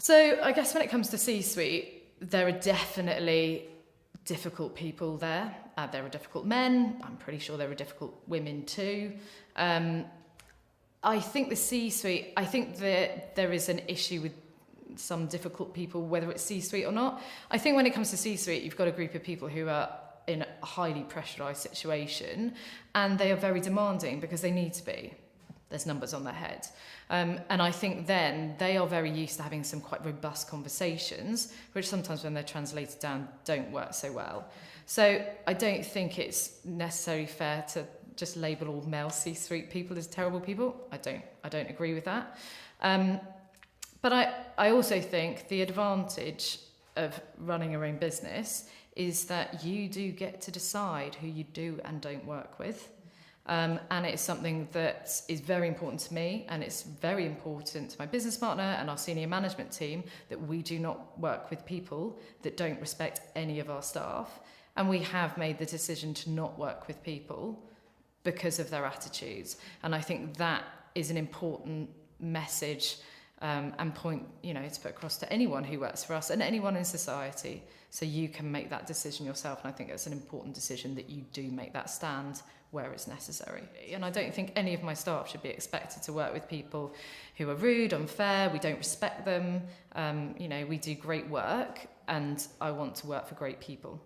So I guess when it comes to C-suite, there are definitely difficult people there. There are difficult men. I'm pretty sure there are difficult women too. I think the C-suite, I think that there is an issue with some difficult people, whether it's C-suite or not. I think when it comes to C-suite, you've got a group of people who are in a highly pressurised situation, and they are very demanding because they need to be. There's numbers on their head. And I think then they are very used to having some quite robust conversations, which sometimes when they're translated down don't work so well. So I don't think it's necessarily fair to just label all male C-suite people as terrible people. I don't agree with that. But I also think the advantage of running your own business is that you do get to decide who you do and don't work with. And it's something that is very important to me, and it's very important to my business partner and our senior management team, that we do not work with people that don't respect any of our staff. And we have made the decision to not work with people because of their attitudes. And I think that is an important message and point, to put across to anyone who works for us and anyone in society, so you can make that decision yourself. And I think it's an important decision that you do make that stand where it's necessary. And I don't think any of my staff should be expected to work with people who are rude, unfair, we don't respect them. We do great work, and I want to work for great people.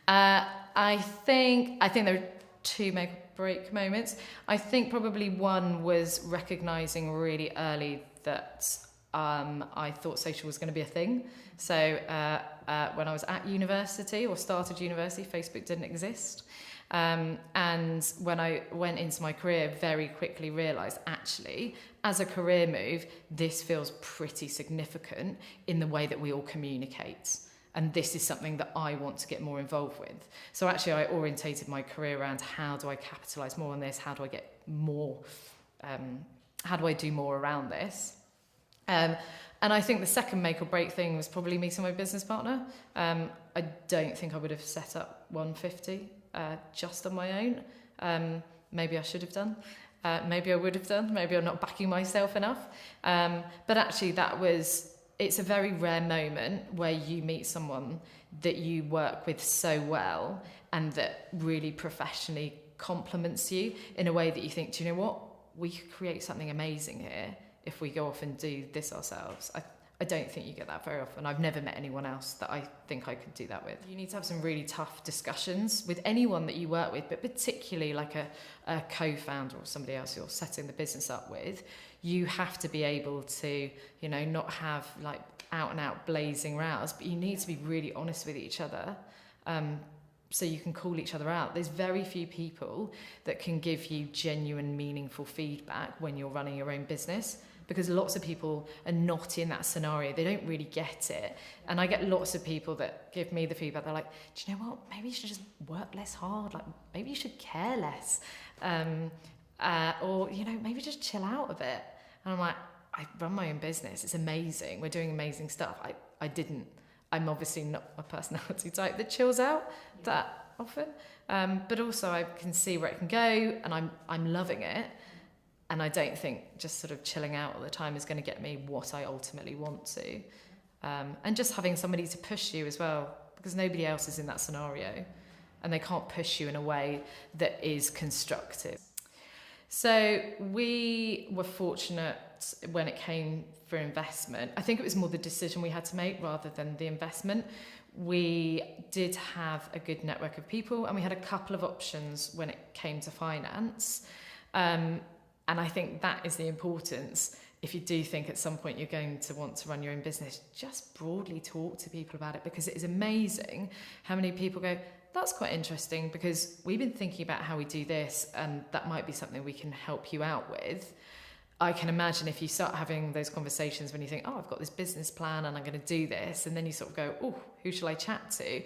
I think there are two make or break moments. I think probably one was recognising really early that I thought social was going to be a thing. So when I was at university or started university, Facebook didn't exist. And when I went into my career, very quickly realised, actually, as a career move, this feels pretty significant in the way that we all communicate. And this is something that I want to get more involved with. So actually, I orientated my career around how do I capitalise more on this? How do I get more? How do I do more around this? And I think the second make or break thing was probably meeting my business partner. I don't think I would have set up OneFifty just on my own. Maybe I should have done. Maybe I would have done. Maybe I'm not backing myself enough. But actually, it's a very rare moment where you meet someone that you work with so well and that really professionally compliments you in a way that you think, do you know what? We could create something amazing here if we go off and do this ourselves. I don't think you get that very often. I've never met anyone else that I think I could do that with. You need to have some really tough discussions with anyone that you work with, but particularly like a co-founder or somebody else you're setting the business up with. You have to be able to, not have like out and out blazing rows, but you need to be really honest with each other. So you can call each other out. There's very few people that can give you genuine, meaningful feedback when you're running your own business, because lots of people are not in that scenario. They don't really get it. And I get lots of people that give me the feedback. They're like, do you know what? Maybe you should just work less hard. Like, maybe you should care less. Or, maybe just chill out a bit. And I'm like, I run my own business. It's amazing. We're doing amazing stuff. I'm obviously not a personality type that chills out that often. But also I can see where it can go, and I'm loving it. And I don't think just sort of chilling out all the time is going to get me what I ultimately want to. And just having somebody to push you as well, because nobody else is in that scenario and they can't push you in a way that is constructive. So we were fortunate when it came for investment. I think it was more the decision we had to make rather than the investment. We did have a good network of people, and we had a couple of options when it came to finance. And I think that is the importance. If you do think at some point you're going to want to run your own business, just broadly talk to people about it, because it is amazing how many people go, that's quite interesting, because we've been thinking about how we do this, and that might be something we can help you out with. I can imagine if you start having those conversations when you think, I've got this business plan and I'm going to do this, and then you sort of go, oh, who shall I chat to?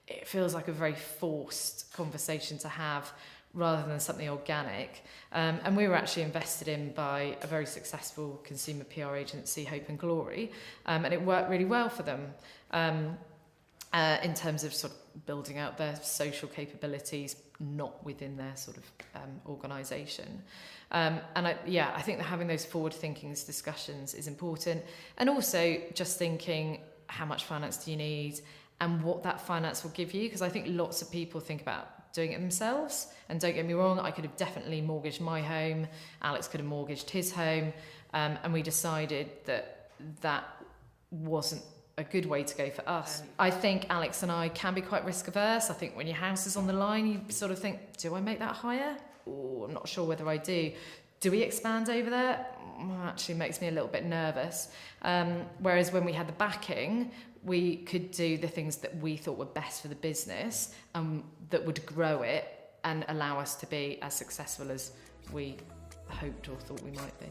It feels like a very forced conversation to have, rather than something organic. And we were actually invested in by a very successful consumer PR agency, Hope and Glory, and it worked really well for them in terms of sort of building out their social capabilities, not within their sort of organisation. And I think that having those forward-thinking discussions is important. And also just thinking, how much finance do you need and what that finance will give you? Because I think lots of people think about doing it themselves. And don't get me wrong, I could have definitely mortgaged my home. Alex could have mortgaged his home. And we decided that wasn't a good way to go for us. I think Alex and I can be quite risk averse. I think when your house is on the line, you sort of think, do I make that higher? Oh, I'm not sure whether I do. Do we expand over there? Actually makes me a little bit nervous. Whereas when we had the backing, we could do the things that we thought were best for the business, that would grow it and allow us to be as successful as we hoped or thought we might be.